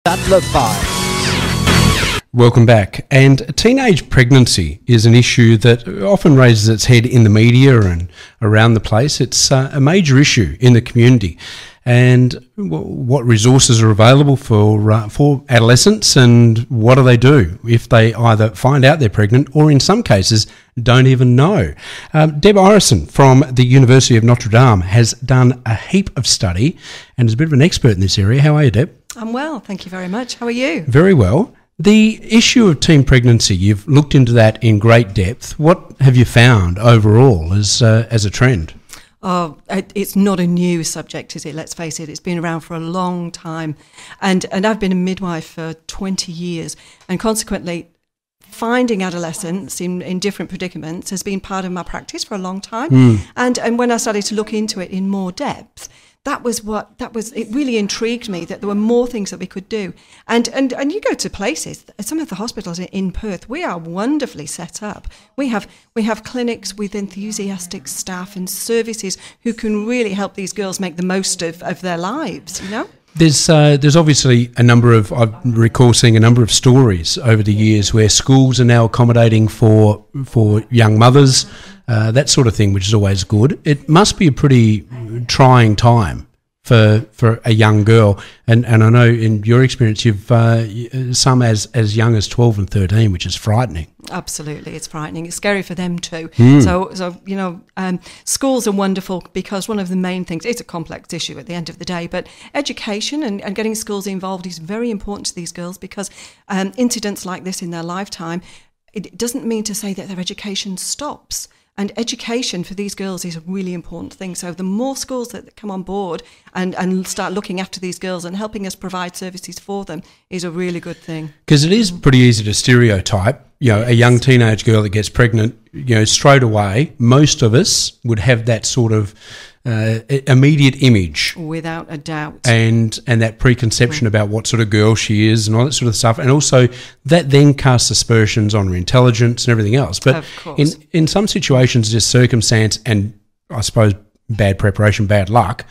Sattler Files. Welcome back. And teenage pregnancy is an issue that often raises its head in the media and around the place. It's a major issue in the community. And what resources are available for adolescents, and what do they do if they either find out they're pregnant or in some cases don't even know? Deborah Ireson from the University of Notre Dame has done a heap of study and is a bit of an expert in this area. How are you, Deb? I'm well, thank you very much. How are you? Very well. The issue of teen pregnancy, you've looked into that in great depth. What have you found overall as a trend? Oh, it's not a new subject, is it? Let's face it, it's been around for a long time. And I've been a midwife for 20 years, and consequently, finding adolescents in different predicaments has been part of my practice for a long time. And when I started to look into it in more depth, it really intrigued me that there were more things that we could do. And you go to places, some of the hospitals in Perth, we are wonderfully set up. We have clinics with enthusiastic staff and services who can really help these girls make the most of their lives, you know? There's obviously I recall seeing a number of stories over the years where schools are now accommodating for young mothers, that sort of thing, which is always good. It must be a pretty trying time for a young girl, and I know in your experience you've some as young as 12 and 13, which is frightening. Absolutely, it's frightening. It's scary for them too. So you know, schools are wonderful because one of the main things, it's a complex issue at the end of the day, but education and getting schools involved is very important to these girls because incidents like this in their lifetime, it doesn't mean to say that their education stops. And education for these girls is a really important thing. So the more schools that come on board and start looking after these girls and helping us provide services for them is a really good thing. Because it is pretty easy to stereotype, you know, a young teenage girl that gets pregnant, you know, straight away, most of us would have that sort of immediate image. Without a doubt. And that preconception about what sort of girl she is and all that sort of stuff. And also that then casts aspersions on her intelligence and everything else. But in some situations, just circumstance and I suppose bad preparation, bad luck,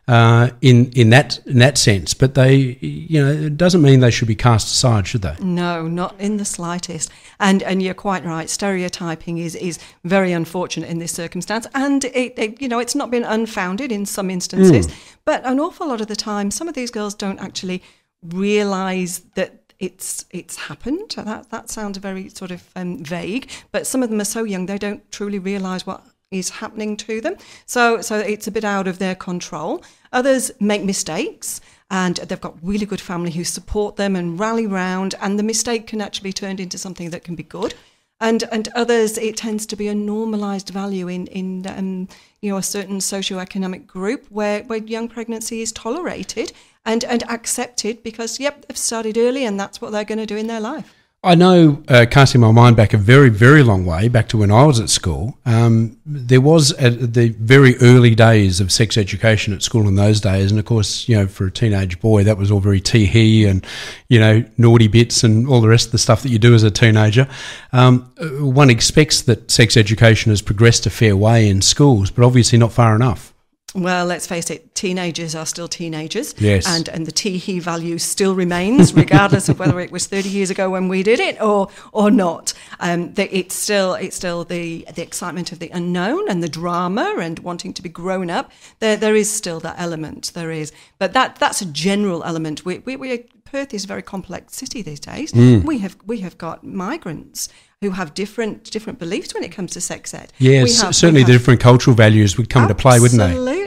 in that sense, but they, you know, it doesn't mean they should be cast aside, should they? No, not in the slightest. And you're quite right. Stereotyping is very unfortunate in this circumstance, and it you know, it's not been unfounded in some instances. But an awful lot of the time, some of these girls don't actually realise that it's happened. That sounds very sort of vague, but some of them are so young they don't truly realise what is happening to them. So it's a bit out of their control. Others make mistakes and they've got really good family who support them and rally round, and the mistake can actually be turned into something that can be good. And others, it tends to be a normalised value in you know, a certain socioeconomic group where young pregnancy is tolerated and accepted because, yep, they've started early and that's what they're going to do in their life. I know, casting my mind back a very, very long way, back to when I was at school, there was the very early days of sex education at school in those days. And, of course, you know, for a teenage boy, that was all very He and, you know, naughty bits and all the rest of the stuff that you do as a teenager. One expects that sex education has progressed a fair way in schools, but obviously not far enough. Well, let's face it, teenagers are still teenagers. Yes. And the He value still remains, regardless of whether it was 30 years ago when we did it or not. It's still the excitement of the unknown and the drama and wanting to be grown up. There is still that element. There is. But that's a general element. Perth is a very complex city these days. We have got migrants who have different beliefs when it comes to sex ed. Yes, certainly the different cultural values would come into play, wouldn't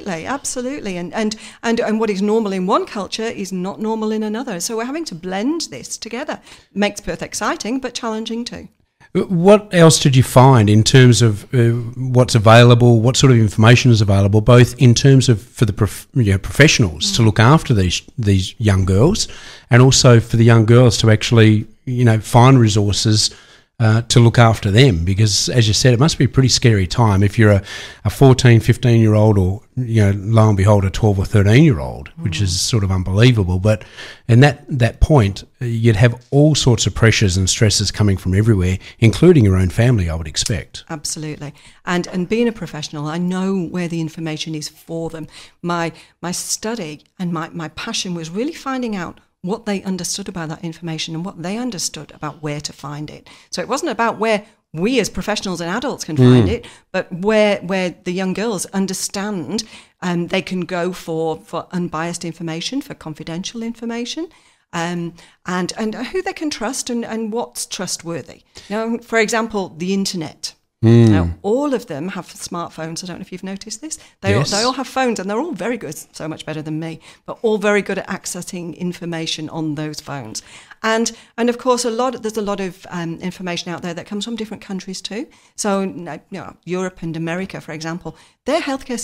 they? Absolutely. And what is normal in one culture is not normal in another. So we're having to blend this together. Makes Perth exciting, but challenging too. What else did you find in terms of what's available, what sort of information is available, both in terms of for the professionals to look after these young girls, and also for the young girls to actually, you know, find resources to look after them? Because, as you said, it must be a pretty scary time if you're a 14, 15-year-old or, you know, lo and behold, a 12 or 13-year-old, which is sort of unbelievable. But in that point, you'd have all sorts of pressures and stresses coming from everywhere, including your own family, I would expect. Absolutely. And being a professional, I know where the information is for them. My study and my passion was really finding out what they understood about that information and what they understood about where to find it. So it wasn't about where we as professionals and adults can find it, but where the young girls understand they can go for unbiased information, for confidential information, and who they can trust and what's trustworthy. Now, for example, the internet. Now, all of them have smartphones. I don't know if you've noticed this. They all have phones, and they're all very good, so much better than me, but all very good at accessing information on those phones. And of course, there's a lot of information out there that comes from different countries too. So, Europe and America, for example, their healthcare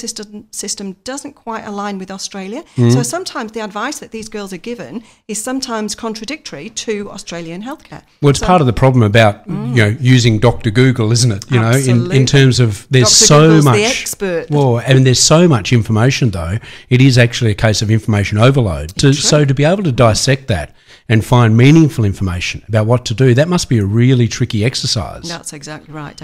system doesn't quite align with Australia. So sometimes the advice that these girls are given is sometimes contradictory to Australian healthcare. Well, it's part of the problem about using Dr. Google, isn't it? In terms of there's Dr. so Google's much. The expert. Well, I mean, there's so much information though. It is actually a case of information overload. So to be able to dissect that and find meaningful information about what to do, that must be a really tricky exercise. That's exactly right.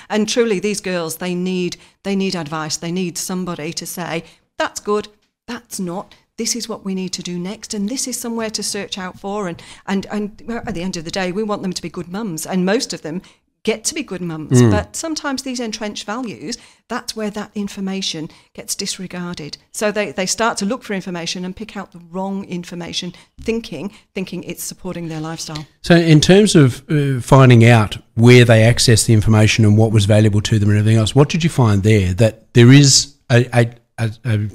And truly, these girls, they need advice. They need somebody to say, that's good, that's not. This is what we need to do next, and this is somewhere to search out for. And at the end of the day, we want them to be good mums, and most of them get to be good mums. But sometimes these entrenched values, that's where that information gets disregarded. So they start to look for information and pick out the wrong information, thinking it's supporting their lifestyle. So in terms of finding out where they access the information and what was valuable to them and everything else, what did you find there? That there is a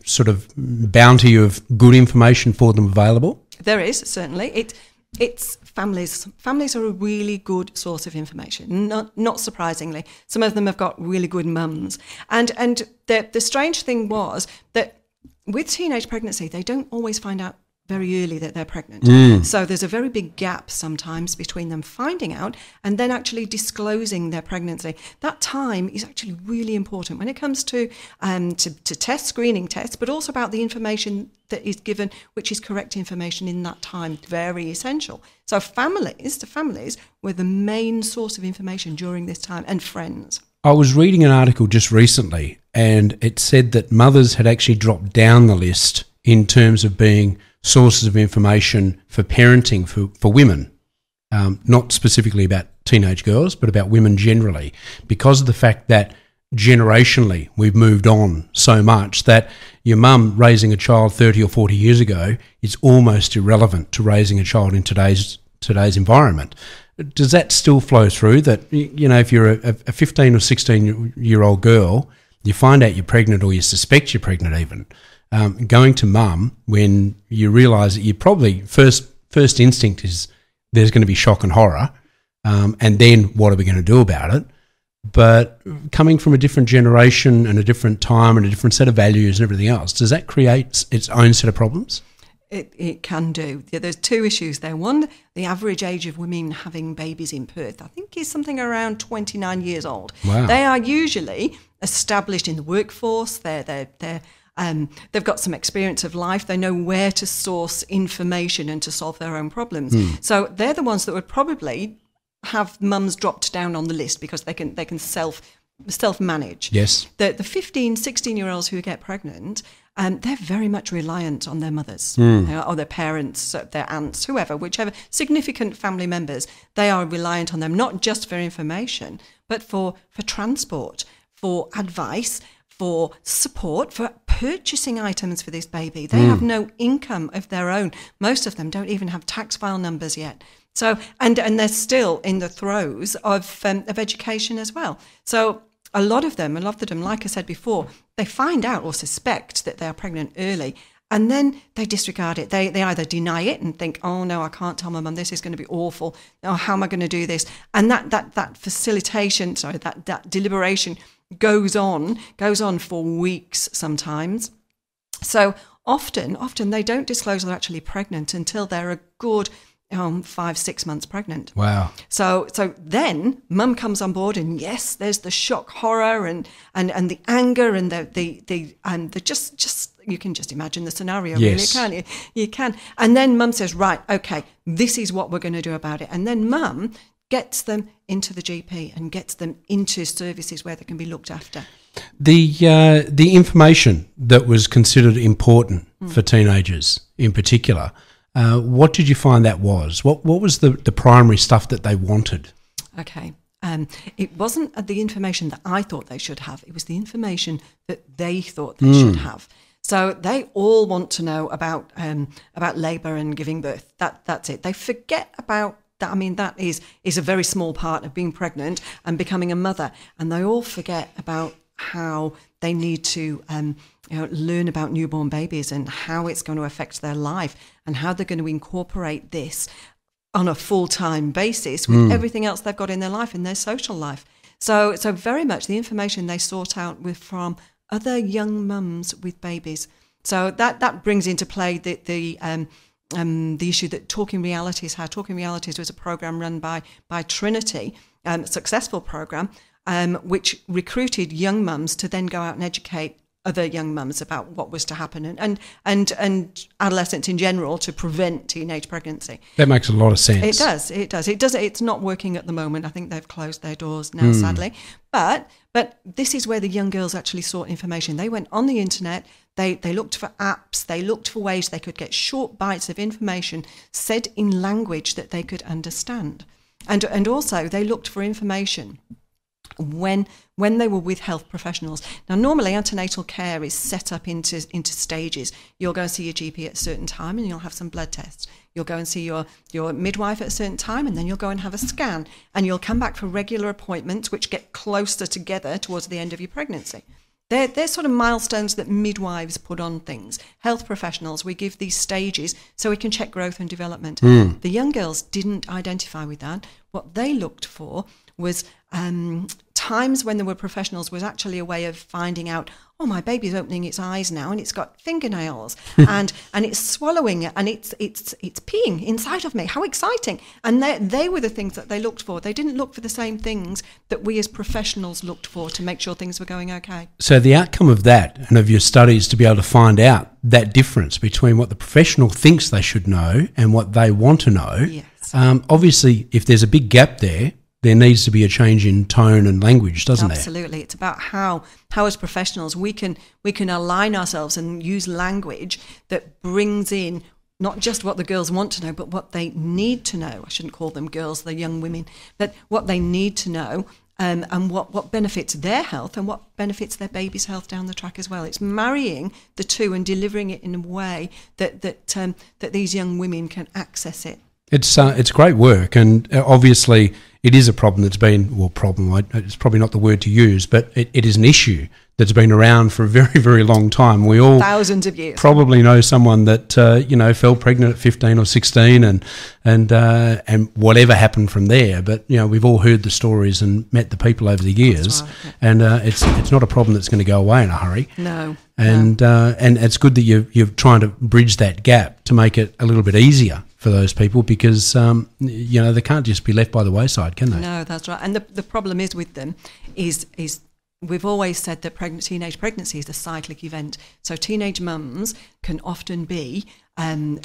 sort of bounty of good information for them available? There is, certainly. It's families. Families are a really good source of information, not surprisingly. Some of them have got really good mums. And the strange thing was that with teenage pregnancy, they don't always find out very early that they're pregnant. So there's a very big gap sometimes between them finding out and then actually disclosing their pregnancy. That time is actually really important when it comes to screening tests, but also about the information that is given, which is correct information in that time, very essential. So the families were the main source of information during this time, and friends. I was reading an article just recently, and it said that mothers had actually dropped down the list in terms of being sources of information for parenting for women, not specifically about teenage girls, but about women generally, because of the fact that generationally we've moved on so much that your mum raising a child 30 or 40 years ago is almost irrelevant to raising a child in today's environment. Does that still flow through that, if you're a 15 or 16-year-old girl, you find out you're pregnant or you suspect you're pregnant even, going to mum when you realise that you probably first instinct is there's going to be shock and horror, and then what are we going to do about it? But coming from a different generation and a different time and a different set of values and everything else, does that create its own set of problems? It can do. There's two issues there. One, the average age of women having babies in Perth, I think, is something around 29 years old. Wow. They are usually established in the workforce. They've got some experience of life. They know where to source information and to solve their own problems. So they're the ones that would probably have mums dropped down on the list because they can self-manage. Yes. The 15, 16-year-olds who get pregnant, they're very much reliant on their mothers or their parents, their aunts, whichever significant family members. They are reliant on them, not just for information, but for transport, for advice, for support, for purchasing items for this baby. They have no income of their own. Most of them don't even have tax file numbers yet. So, and they're still in the throes of education as well. So a lot of them, like I said before, they find out or suspect that they are pregnant early, and then they disregard it. They either deny it and think, oh no, I can't tell my mum, this is going to be awful. Oh, how am I going to do this? And that facilitation, that deliberation goes on for weeks sometimes. So often they don't disclose they're actually pregnant until they're a good 5-6 months pregnant. Wow. So then mum comes on board, and yes, there's the shock, horror, and the anger, and the just you can just imagine the scenario. Yes. Really, can't you? You can. And then mum says, right, okay, this is what we're going to do about it. And then mum gets them into the GP and gets them into services where they can be looked after. The information that was considered important for teenagers in particular, What did you find that was? What was the primary stuff that they wanted? Okay. It wasn't the information that I thought they should have. It was the information that they thought they should have. So they all want to know about labour and giving birth. That's it. They forget about that. I mean, that is a very small part of being pregnant and becoming a mother. And they all forget about how they need to learn about newborn babies and how it's going to affect their life and how they're going to incorporate this on a full-time basis with everything else they've got in their life, in their social life. So very much the information they sought out was from other young mums with babies. So that brings into play the issue that Talking Realities had. Talking Realities was a program run by Trinity, a successful program, which recruited young mums to then go out and educate other young mums about what was to happen and adolescents in general to prevent teenage pregnancy. That makes a lot of sense. It does. It's not working at the moment. I think they've closed their doors now, sadly. But this is where the young girls actually sought information. They went on the internet. They looked for apps. They looked for ways they could get short bites of information said in language that they could understand. And also they looked for information when they were with health professionals. Now, normally antenatal care is set up into stages. You'll go and see your GP at a certain time and you'll have some blood tests. You'll go and see your midwife at a certain time and then you'll go and have a scan. And you'll come back for regular appointments which get closer together towards the end of your pregnancy. They're sort of milestones that midwives put on things. Health professionals, we give these stages so we can check growth and development. The young girls didn't identify with that. What they looked for was times when there were professionals was actually a way of finding out, oh, my baby's opening its eyes now and it's got fingernails and it's swallowing and it's peeing inside of me. How exciting. And they were the things that they looked for. They didn't look for the same things that we as professionals looked for to make sure things were going okay. So the outcome of that and of your studies to be able to find out that difference between what the professional thinks they should know and what they want to know, yes. Obviously, if there's a big gap there needs to be a change in tone and language, doesn't there? Absolutely. It's about how as professionals we can align ourselves and use language that brings in not just what the girls want to know, but what they need to know. I shouldn't call them girls, they're young women, but what they need to know and what benefits their health and what benefits their baby's health down the track as well. It's marrying the two and delivering it in a way that these young women can access it. It's great work, and obviously it is a problem that's been, it's probably not the word to use, but it is an issue that's been around for a very, very long time. We all thousands of years probably know someone that fell pregnant at 15 or 16 and whatever happened from there. But we've all heard the stories and met the people over the years, right, yeah. And it's not a problem that's going to go away in a hurry. No. And it's good that you're trying to bridge that gap to make it a little bit easier for those people, because they can't just be left by the wayside, can they? No, that's right. And the problem is with them is we've always said that teenage pregnancy is a cyclic event. So teenage mums can often be the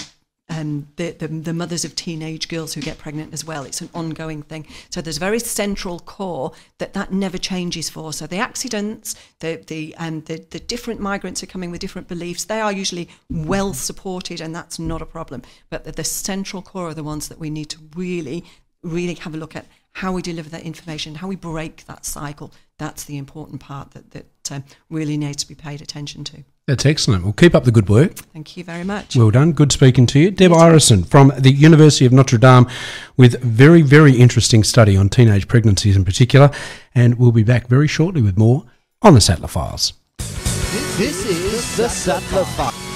mothers of teenage girls who get pregnant as well. It's an ongoing thing. So there's a very central core that never changes for. So the accidents, the different migrants are coming with different beliefs. They are usually well supported, and that's not a problem. But the central core are the ones that we need to really, really have a look at. How we deliver that information, how we break that cycle. That's the important part that really needs to be paid attention to. That's excellent. Well, keep up the good work. Thank you very much. Well done. Good speaking to you. Deborah Ireson from the University of Notre Dame with very, very interesting study on teenage pregnancies in particular. And we'll be back very shortly with more on the Sattler Files. This is the Sattler Files.